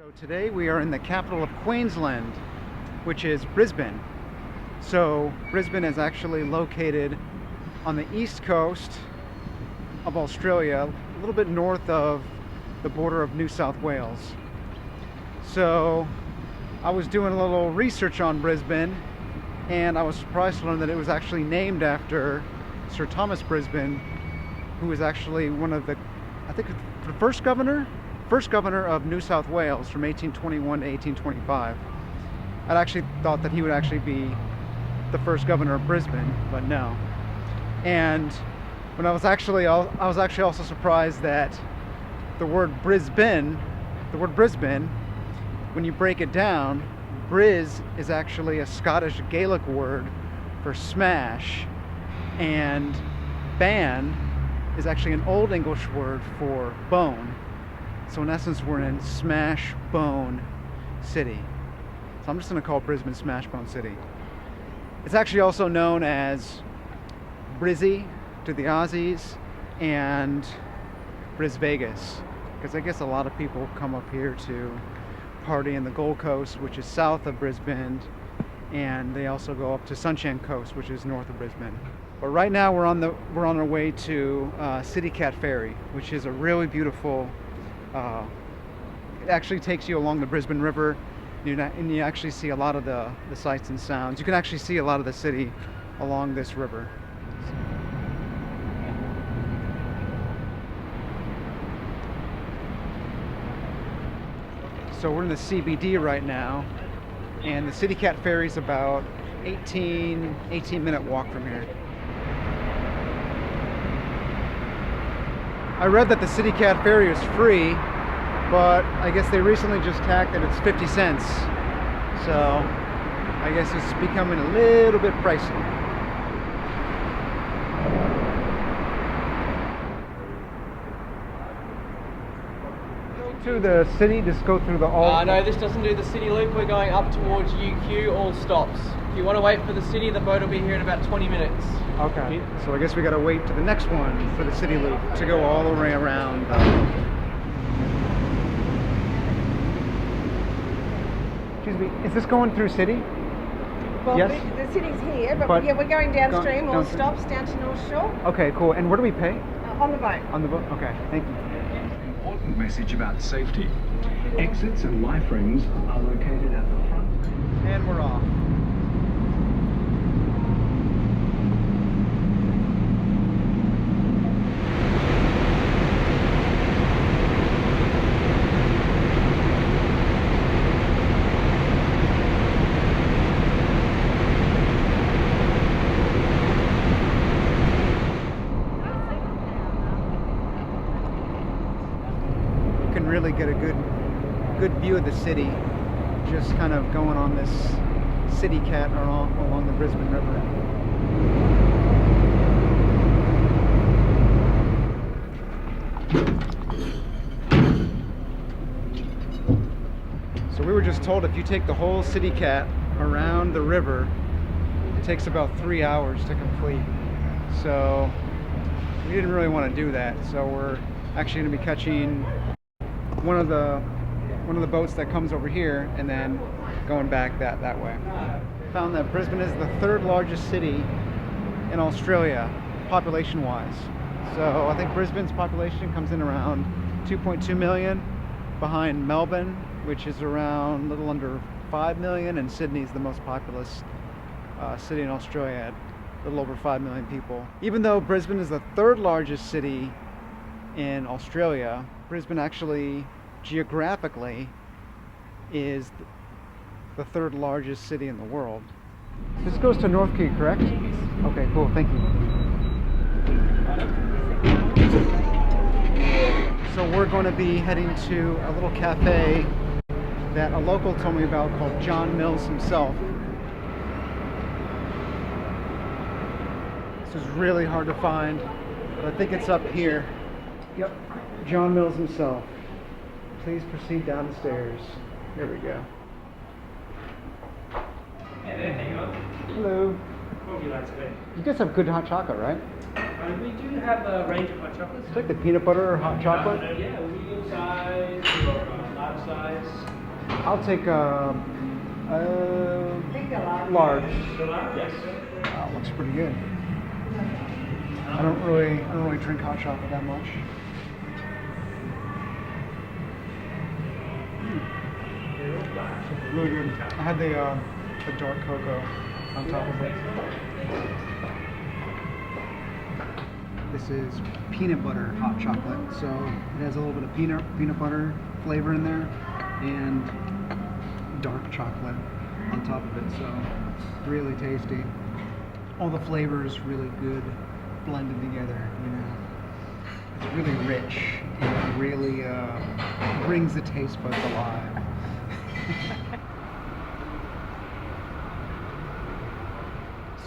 So today we are in the capital of Queensland, which is Brisbane. So Brisbane is actually located on the east coast of Australia, a little bit north of the border of New South Wales. So I was doing a little research on Brisbane, and I was surprised to learn that it was actually named after Sir Thomas Brisbane, who was actually one of the, I think, the first governor of New South Wales from 1821 to 1825. I'd actually thought that he would actually be the first governor of Brisbane, but no. And when I was actually also surprised that the word Brisbane, when you break it down, Bris is actually a Scottish Gaelic word for smash, and ban is actually an Old English word for bone. So in essence, we're in Smash Bone City. So I'm just going to call Brisbane Smash Bone City. It's actually also known as Brizzy to the Aussies and Bris Vegas, because I guess a lot of people come up here to party in the Gold Coast, which is south of Brisbane, and they also go up to Sunshine Coast, which is north of Brisbane. But right now we're on our way to City Cat Ferry, which is a really beautiful. It actually takes you along the Brisbane River, and you actually see a lot of the sights and sounds. You can actually see a lot of the city along this river. So we're in the CBD right now, and the City Cat Ferry is about 18-minute walk from here. I read that the City Cat Ferry is free, but I guess they recently just tacked that it's 50 cents. So I guess it's becoming a little bit pricey. To the city, just go through the No, this doesn't do the city loop. We're going up towards UQ, all stops. If you want to wait for the city, the boat will be here in about 20 minutes. Okay, so I guess we gotta wait to the next one for the city loop to go all the way around. Excuse me, is this going through city? Well, yes? the city's here, but yeah, we're going downstream, all stops down to North Shore. Okay, cool. And where do we pay? On the boat. On the boat? Okay, thank you. Important message about safety. Exits and life rings are located at the front. And we're off. Really get a good view of the city, just kind of going on this City Cat along the Brisbane River. So we were just told if you take the whole City Cat around the river, it takes about 3 hours to complete. So we didn't really want to do that, so we're actually going to be catching one of the boats that comes over here and then going back that way. Found that Brisbane is the third largest city in Australia population wise. So I think Brisbane's population comes in around 2.2 million, behind Melbourne, which is around a little under 5 million, and Sydney's the most populous city in Australia at a little over 5 million people. Even though Brisbane is the third largest city in Australia, Brisbane actually geographically is the third largest city in the world. This goes to North Key, correct? Okay, cool, thank you. So we're going to be heading to a little cafe that a local told me about called John Mills himself. This is really hard to find, but I think it's up here. Yep, John Mills himself. Please proceed down the stairs. There we go. Hello. What would you like today? You guys have good hot chocolate, right? We do have a range of hot chocolates. It's like the peanut butter or hot chocolate. Yeah, medium size, large size. I'll take a large. Yes. Wow, looks pretty good. I don't really drink hot chocolate that much. Really good. I had the dark cocoa on top of it. This is peanut butter hot chocolate, so it has a little bit of peanut butter flavor in there, and dark chocolate on top of it. So really tasty. All the flavors really good, blended together. You know, it's really rich and really brings the taste buds alive.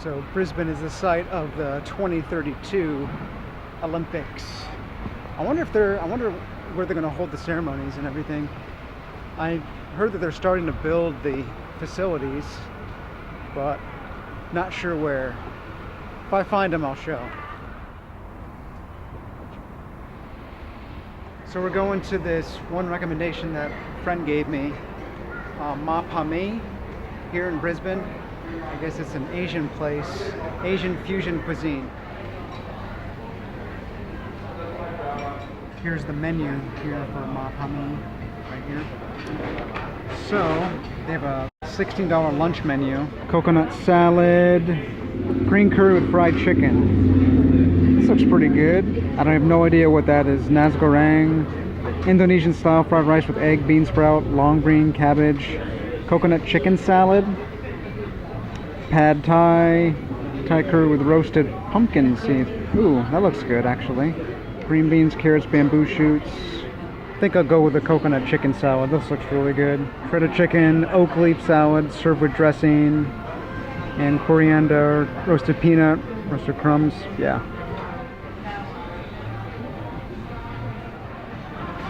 So Brisbane is the site of the 2032 Olympics. I wonder where they're going to hold the ceremonies and everything. I heard that they're starting to build the facilities, but not sure where. If I find them, I'll show. So we're going to this one recommendation that a friend gave me, Ma Pa Mi, here in Brisbane. I guess it's an Asian place, Asian fusion cuisine. Here's the menu here for Ma Pa Mi, right here. So, they have a $16 lunch menu. Coconut salad, green curry with fried chicken. This looks pretty good. I don't have no idea what that is. Nasi goreng, Indonesian style fried rice with egg, bean sprout, long green, cabbage, coconut chicken salad, pad thai, Thai curry with roasted pumpkin seeds. Ooh, that looks good actually. Green beans, carrots, bamboo shoots. I think I'll go with the coconut chicken salad. This looks really good. Shredded chicken, oak leaf salad, served with dressing, and coriander, roasted peanut, roasted crumbs. Yeah.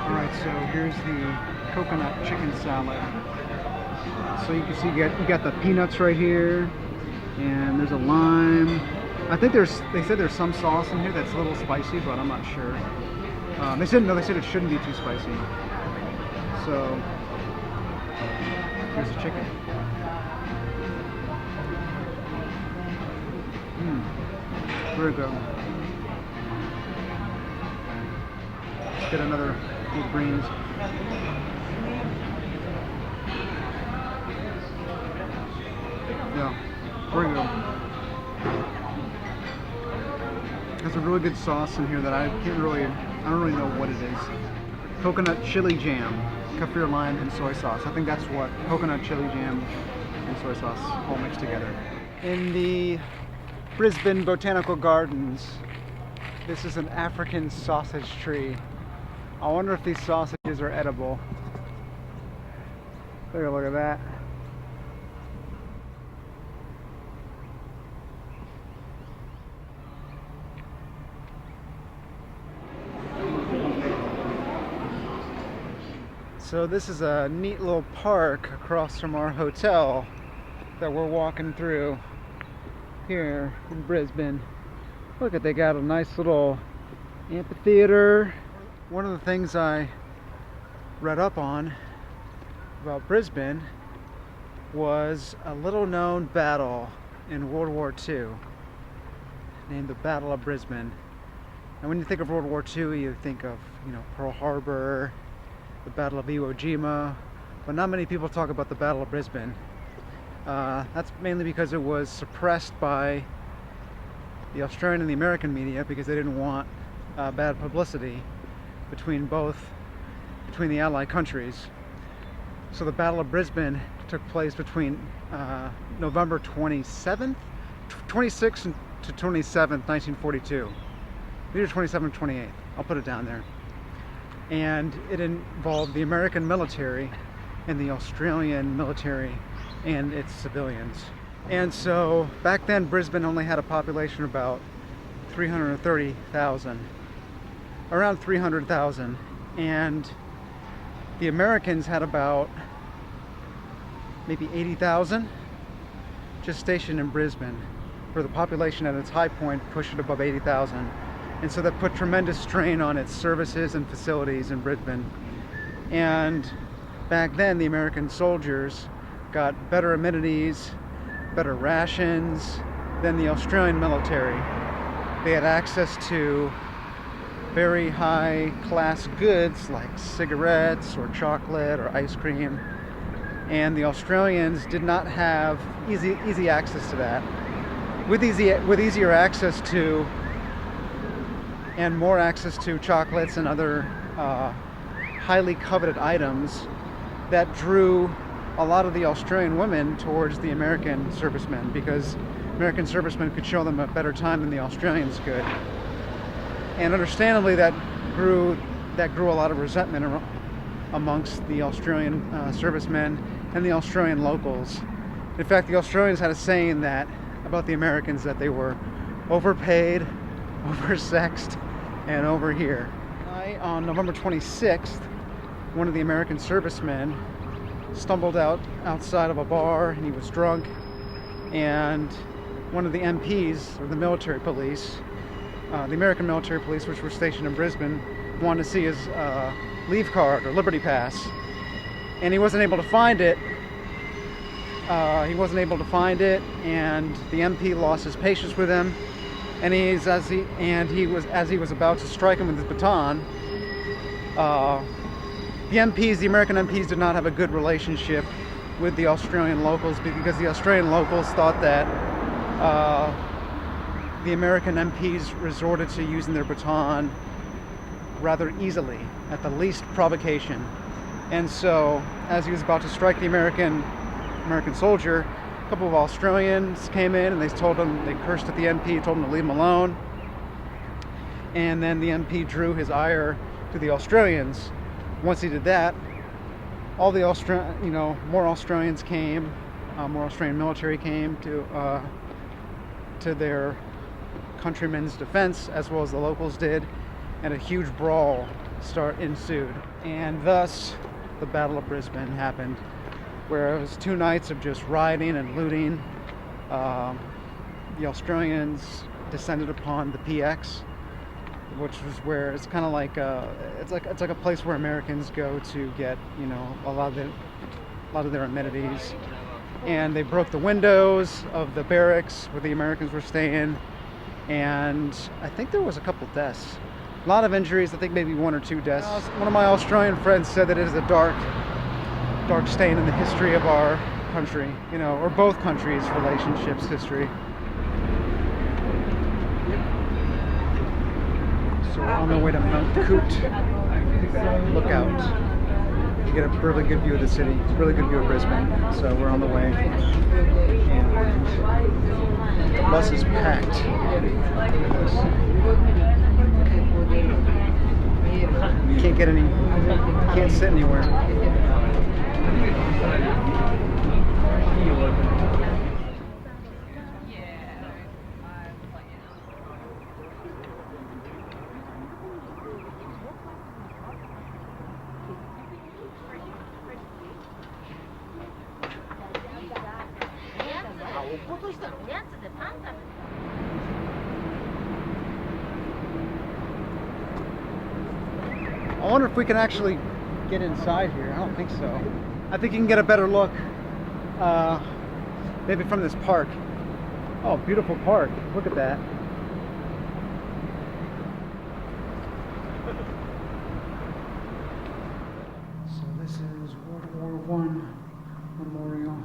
Alright, so here's the coconut chicken salad. So you can see you got the peanuts right here, and there's a lime. I think they said there's some sauce in here that's a little spicy, but I'm not sure. They said it shouldn't be too spicy. So here's the chicken. Very good. Let's get another with greens. Yeah, very good. There's a really good sauce in here that I don't really know what it is. Coconut chili jam, kaffir lime, and soy sauce. I think that's what coconut chili jam and soy sauce all mixed together. In the Brisbane Botanical Gardens, this is an African sausage tree. I wonder if these sausages are edible. Take a look at that. So this is a neat little park across from our hotel that we're walking through here in Brisbane. Look at, they got a nice little amphitheater. One of the things I read up on about Brisbane was a little known battle in World War II named the Battle of Brisbane. And when you think of World War II, you think of, Pearl Harbor, the Battle of Iwo Jima, but not many people talk about the Battle of Brisbane. That's mainly because it was suppressed by the Australian and the American media because they didn't want bad publicity between the Allied countries. So the Battle of Brisbane took place between November 26th to 27th, 1942. Either 27th or 28th. I'll put it down there. And it involved the American military and the Australian military and its civilians. And so back then Brisbane only had a population of about 330,000, around 300,000, and the Americans had about maybe 80,000 just stationed in Brisbane, where the population at its high point pushed it above 80,000. And so that put tremendous strain on its services and facilities in Brisbane. And back then the American soldiers got better amenities, better rations than the Australian military. They had access to very high class goods like cigarettes or chocolate or ice cream, and the Australians did not have easy access to that. With easier access to and more access to chocolates and other highly coveted items, that drew a lot of the Australian women towards the American servicemen, because American servicemen could show them a better time than the Australians could. And understandably, that grew a lot of resentment amongst the Australian servicemen and the Australian locals. In fact, the Australians had a saying that about the Americans, that they were overpaid, oversexed, and over here. On November 26th, one of the American servicemen stumbled outside of a bar, and he was drunk, and one of the MPs, or the military police, the American military police, which were stationed in Brisbane, wanted to see his leave card or Liberty Pass, and he wasn't able to find it. And the MP lost his patience with him, and as he was about to strike him with his baton. The American MPs did not have a good relationship with the Australian locals, because the Australian locals thought that the American MPs resorted to using their baton rather easily, at the least provocation. And so, as he was about to strike the American soldier, a couple of Australians came in and they cursed at the MP, told him to leave him alone. And then the MP drew his ire to the Australians. Once he did that, all the more Australians came, more Australian military came to their countrymen's defense, as well as the locals did, and a huge brawl ensued. And thus, the Battle of Brisbane happened, where it was 2 nights of just rioting and looting. The Australians descended upon the PX, which was where it's kind of like it's like a place where Americans go to get a lot of their amenities, and they broke the windows of the barracks where the Americans were staying, and I think there was a couple deaths, a lot of injuries. I think maybe 1 or 2 deaths. One of my Australian friends said that it is a dark stain in the history of our country, or both countries' relationships history. So we're on the way to Mount Coot Lookout. You get a really good view of the city, really good view of Brisbane. So we're on the way, and the bus is packed. You can't sit anywhere. I wonder if we can actually get inside here. I don't think so. I think you can get a better look maybe from this park. Oh, beautiful park. Look at that. So this is World War I Memorial.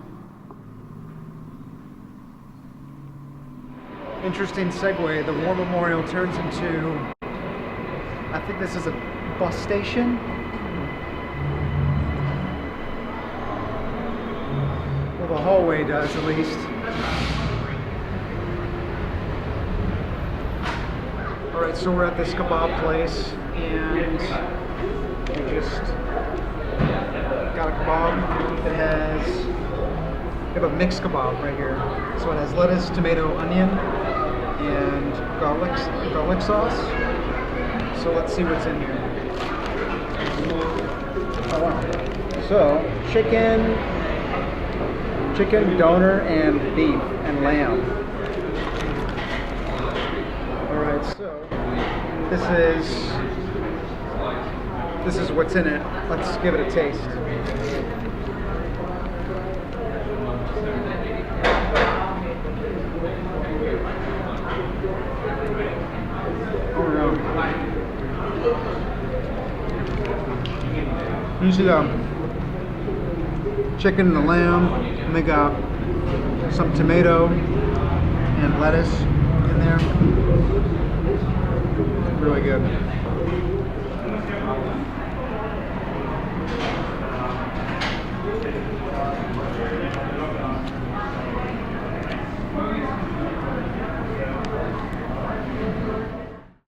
Interesting segue. The War Memorial turns into, I think this is a bus station. Well, the hallway does, at least. Alright, so we're at this kebab place, and we just got a kebab. We have a mixed kebab right here. So it has lettuce, tomato, onion, and garlic sauce. So let's see what's in here. Oh, wow. So chicken, doner, and beef and lamb. All right, so this is what's in it. Let's give it a taste. Oh yeah. You see the chicken and the lamb, and they got some tomato and lettuce in there. Really good.